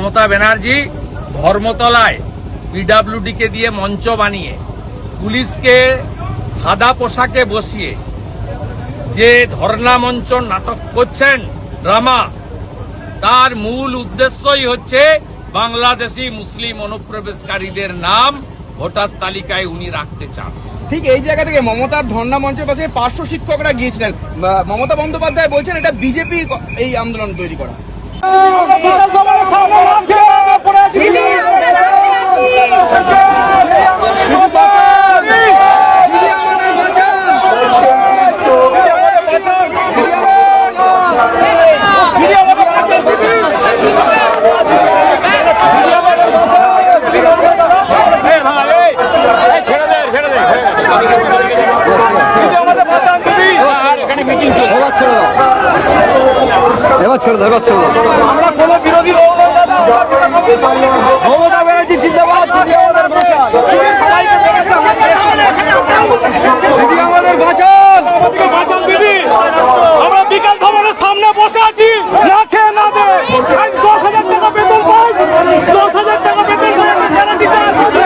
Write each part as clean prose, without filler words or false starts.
মমতা ব্যানার্জি ধর্মতলায় পিডব্লিউডিকে দিয়ে মঞ্চ বানিয়ে পুলিশকে সাদা পোশাকে বসিয়ে যে ধর্ণা মঞ্চ নাটক করছেন, ড্রামা, তার মূল উদ্দেশ্যই হচ্ছে বাংলাদেশি মুসলিম অনুপ্রবেশকারীদের নাম ভোটার তালিকায় উনি রাখতে চান। ঠিক এই জায়গা থেকে মমতার ধর্ণা মঞ্চের পাশে পার্শ্ব শিক্ষকরা গিয়েছিলেন। মমতা বন্দ্যোপাধ্যায় বলছেন এটা বিজেপির এই আন্দোলন তৈরি করা। এবার ছেড়ে দাও, এবার ছেড়ে দাও। আমরা কোনো বিরোধী মমতা ব্যানার্জি জিন্দাবাদ, দিদি আমাদের বাঁচান, দিদি আমাদের বাঁচান, বাঁচান দিদি। আমরা বিকাশ ভবনের সামনে বসে আছি, না খেয়ে না দে 10,000 টাকা বেতন পাই, 10,000 টাকা বেতন পাই যারা টিচার আছে।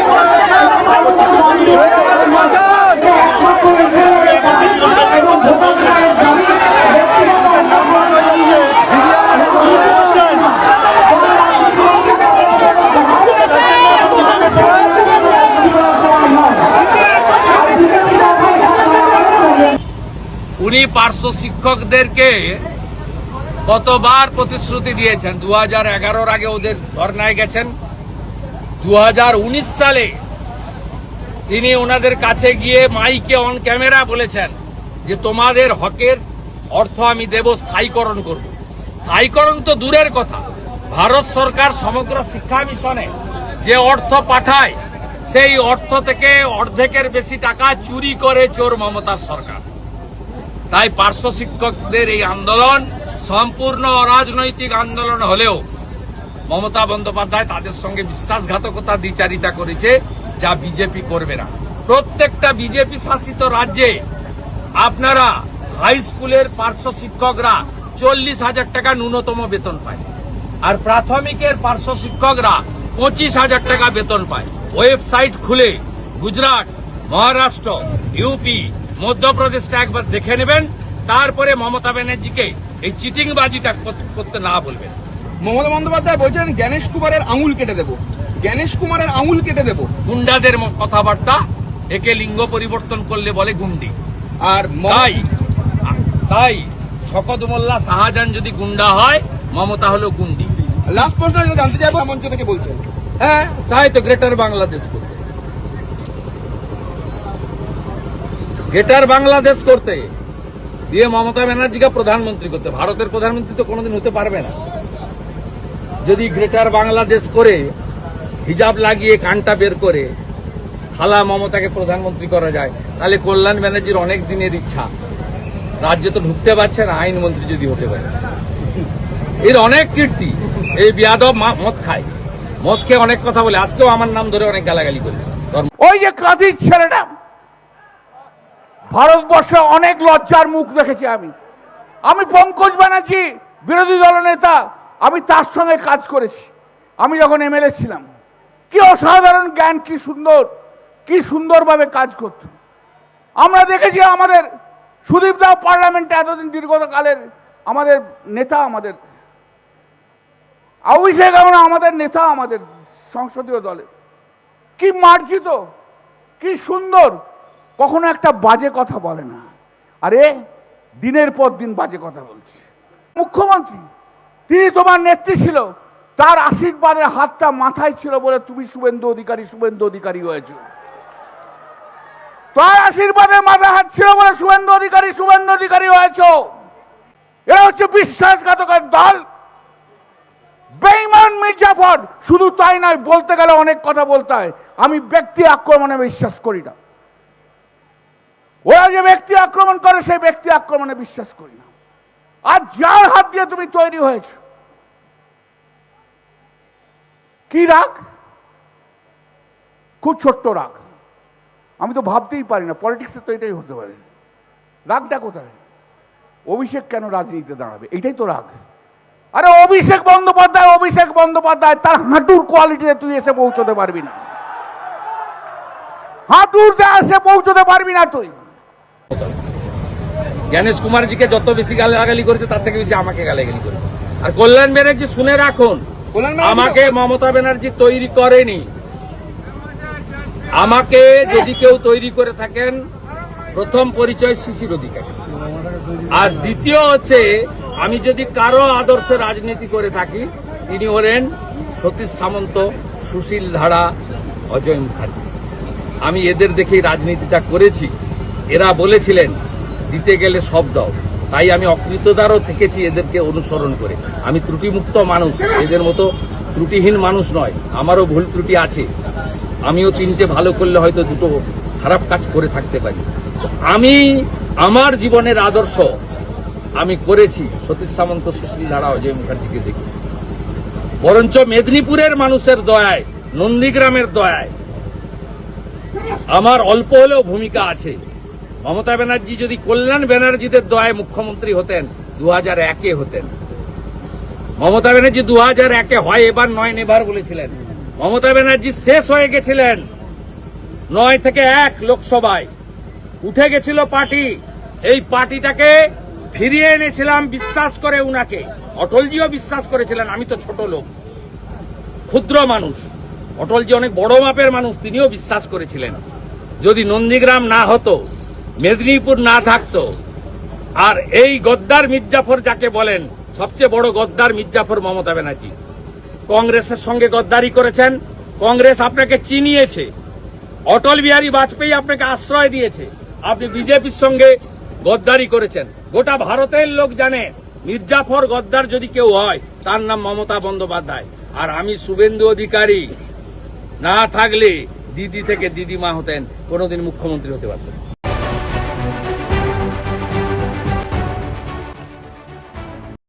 উনি পার্শ্ব শিক্ষকদেরকে কতবার প্রতিশ্রুতি দিয়েছেন। 2011-র আগে ওদের ধর্নায় গেছেন। 2019 সালে তিনি ওনাদের কাছে গিয়ে মাইকে অন ক্যামেরা বলেছেন যে তোমাদের হকের অর্থ আমি দেব, স্থায়ীকরণ করব। স্থায়ীকরণ তো দূরের কথা, ভারত সরকার সমগ্র শিক্ষা মিশনে যে অর্থ পাঠায় সেই অর্থ থেকে অর্ধেকের বেশি টাকা চুরি করে চোর মমতার সরকার। তাই পার্শ্ব শিক্ষকদের এই আন্দোলন সম্পূর্ণ অরাজনৈতিক আন্দোলন হলেও মমতা বন্দ্যোপাধ্যায় তাদের সঙ্গে বিশ্বাসঘাতকতা দ্বিচারিতা করেছে, যা বিজেপি করবে না। প্রত্যেকটা বিজেপি শাসিত রাজ্যে আপনারা হাই স্কুলের পার্শ্ব শিক্ষকরা 40,000 টাকা ন্যূনতম বেতন পায়, আর প্রাথমিকের পার্শ্ব শিক্ষকরা 25,000 টাকা বেতন পায়। ওয়েবসাইট খুলে গুজরাট, মহারাষ্ট্র, ইউপি, মধ্যপ্রদেশটা একবার দেখে নেবেন, তারপরে মমতা ব্যানার্জিকে এই চিটিংবাজিটা করতে না বলবেন। মমতা বন্দ্যোপাধ্যায় বলছেন জ্ঞানেশ কুমারের আঙুল কেটে দেব, জ্ঞানেশ কুমারের আঙুল কেটে দেব। গুন্ডাদের কথাবার্তা, একে লিঙ্গ পরিবর্তন করলে বলে গুন্ডি। আর তাই শকত মোল্লা শাহজাহান যদি গুন্ডা হয়, মমতা হলো গুন্ডি। লাস্ট প্রশ্ন জানতে চাইবো, মঞ্চ থেকে বলছেন হ্যাঁ, তাই তো গ্রেটার বাংলাদেশ করতে, গ্রেটার বাংলাদেশ করতে দিয়ে মমতা ব্যানার্জিকে প্রধানমন্ত্রী করতে। ভারতের প্রধানমন্ত্রী তো কোনোদিন হতে পারবে না। যদি গ্রেটার বাংলাদেশ করে হিজাব লাগিয়ে কানটা বের করে খালা মমতাকে প্রধানমন্ত্রী করা যায়, তাহলে কল্যাণ ব্যানার্জির অনেক দিনের ইচ্ছা, রাজ্যে তো ঢুকতে পারছে না, আইনমন্ত্রী যদি হতে পারে। এর অনেক কীর্তি। এই বিয়াদব মদ খায়, মদ খেয়ে অনেক কথা বলে, আজকেও আমার নাম ধরে অনেক গালাগালি করেছে। ওই যে কাঁদির ছেলেটা, ভারতবর্ষে অনেক লজ্জার মুখ দেখেছি আমি পঙ্কজ ব্যানার্জি বিরোধী দলনেতা, আমি তার সঙ্গে কাজ করেছি। আমি যখন এমএলএ ছিলাম, কি অসাধারণ জ্ঞান, কি সুন্দরভাবে কাজ করত। আমরা দেখেছি আমাদের সুদীপ দাও পার্লামেন্টে এতদিন দীর্ঘকালের আমাদের নেতা, আমাদের অভিষেক আমরা আমাদের নেতা, আমাদের সংসদীয় দলে কি মার্জিত, কি সুন্দর, কখনো একটা বাজে কথা বলে না। আরে দিনের পর দিন বাজে কথা বলছে। মুখ্যমন্ত্রী, তিনি তোমার নেত্রী ছিল, তার আশীর্বাদের হাতটা মাথায় ছিল বলে তুমি শুভেন্দু অধিকারী হয়েছো। তার আশীর্বাদের মাথায় হাত ছিল বলে শুভেন্দু অধিকারী হয়েছো। এরা হচ্ছে বিশ্বাসঘাতকের দল, বেঈমান মির্জাফর। শুধু তাই নয়, বলতে গেলে অনেক কথা বলতে হয়। আমি ব্যক্তি আক্রমণে বিশ্বাস করি না। ওরা যে ব্যক্তি আক্রমণ করে, সেই ব্যক্তি আক্রমণে বিশ্বাস করি না। আর যার হাত দিয়ে তুমি তৈরি হয়েছ, কি রাগ, খুব ছোট্ট রাগ, আমি তো ভাবতেই পারি না পলিটিক্সে তো এটাই হতে পারে। রাগটা কোথায়? অভিষেক কেন রাজনীতিতে দাঁড়াবে, এটাই তো রাগ। আরে অভিষেক বন্দ্যোপাধ্যায় তার হাঁটুর কোয়ালিটিতে তুই এসে পৌঁছতে পারবি না, হাঁটুরতে এসে পৌঁছতে পারবি না তুই। জ্ঞানেশ কুমারজিকে যত বেশি গালাগালি করেছে তার থেকে বেশি আমাকে গালাগালি করেছে। আর কল্যাণ ব্যানার্জি শুনে রাখুন, কল্যাণ ব্যানার্জি আমাকে মমতা ব্যানার্জি তৈরি করেনি। আমাকে যদি কেউ তৈরি করে থাকেন, প্রথম পরিচয় শিশির অধিকারী, আর দ্বিতীয় হচ্ছে আমি যদি কারো আদর্শে রাজনীতি করে থাকি তিনি হলেন সতীশ সামন্ত, সুশীল ধারা, অজয় মুখার্জি। আমি এদের দেখেই রাজনীতিটা করেছি। এরা বলেছিলেন দিতে গেলে সব দাও, তাই আমি অকৃতদারও থেকেছি এদেরকে অনুসরণ করে। আমি ত্রুটিমুক্ত মানুষ, এদের মতো ত্রুটিহীন মানুষ নয়, আমারও ভুল ত্রুটি আছে। আমিও তিনটে ভালো করলে হয়তো দুটো খারাপ কাজ করে থাকতে পারি। আমি আমার জীবনের আদর্শ আমি করেছি সতীশ সামন্ত, সুশীল ধারা, অজয় মুখার্জিকে দেখি। বরঞ্চ মেদিনীপুরের মানুষের দয়ায়, নন্দীগ্রামের দয়ায় আমার অল্প হলেও ভূমিকা আছে। মমতা ব্যানার্জি যদি কল্যাণ ব্যানার্জিদের দয়ায় মুখ্যমন্ত্রী হতেন 2001-এ হতেন। মমতা ব্যানার্জি 2001-এ হয় এবার নয় নেবার বলেছিলেন। মমতা ব্যানার্জি শেষ হয়ে গেছিলেন 9 থেকে 1 লোকসভায়, উঠে গেছিল পার্টি। এই পার্টিটাকে ফিরিয়ে এনেছিলাম বিশ্বাস করে উনাকে। অটলজিও বিশ্বাস করেছিলেন, আমি তো ছোট লোক, ক্ষুদ্র মানুষ। অটলজি অনেক বড় মাপের মানুষ, তিনিও বিশ্বাস করেছিলেন। যদি নন্দীগ্রাম না হতো, মেদিনীপুর না থাকতো, আর এই গদ্দার মির্জাফর যাকে বলেন, সবচেয়ে বড় গদ্দার মির্জাফর মমতা ব্যানার্জি। কংগ্রেসের সঙ্গে গদ্দারি করেছেন, কংগ্রেস আপনাকে চিনিয়েছে, অটল বিহারী বাজপেয়ী আপনাকে আশ্রয় দিয়েছে, আপনি বিজেপির সঙ্গে গদ্দারি করেছেন। গোটা ভারতের লোক জানে মির্জাফর গদ্দার যদি কেউ হয় তার নাম মমতা বন্দ্যোপাধ্যায়। আর আমি শুভেন্দু অধিকারী না থাকলে দিদি থেকে দিদিমা হতেন, কোনোদিন মুখ্যমন্ত্রী হতে পারতেন।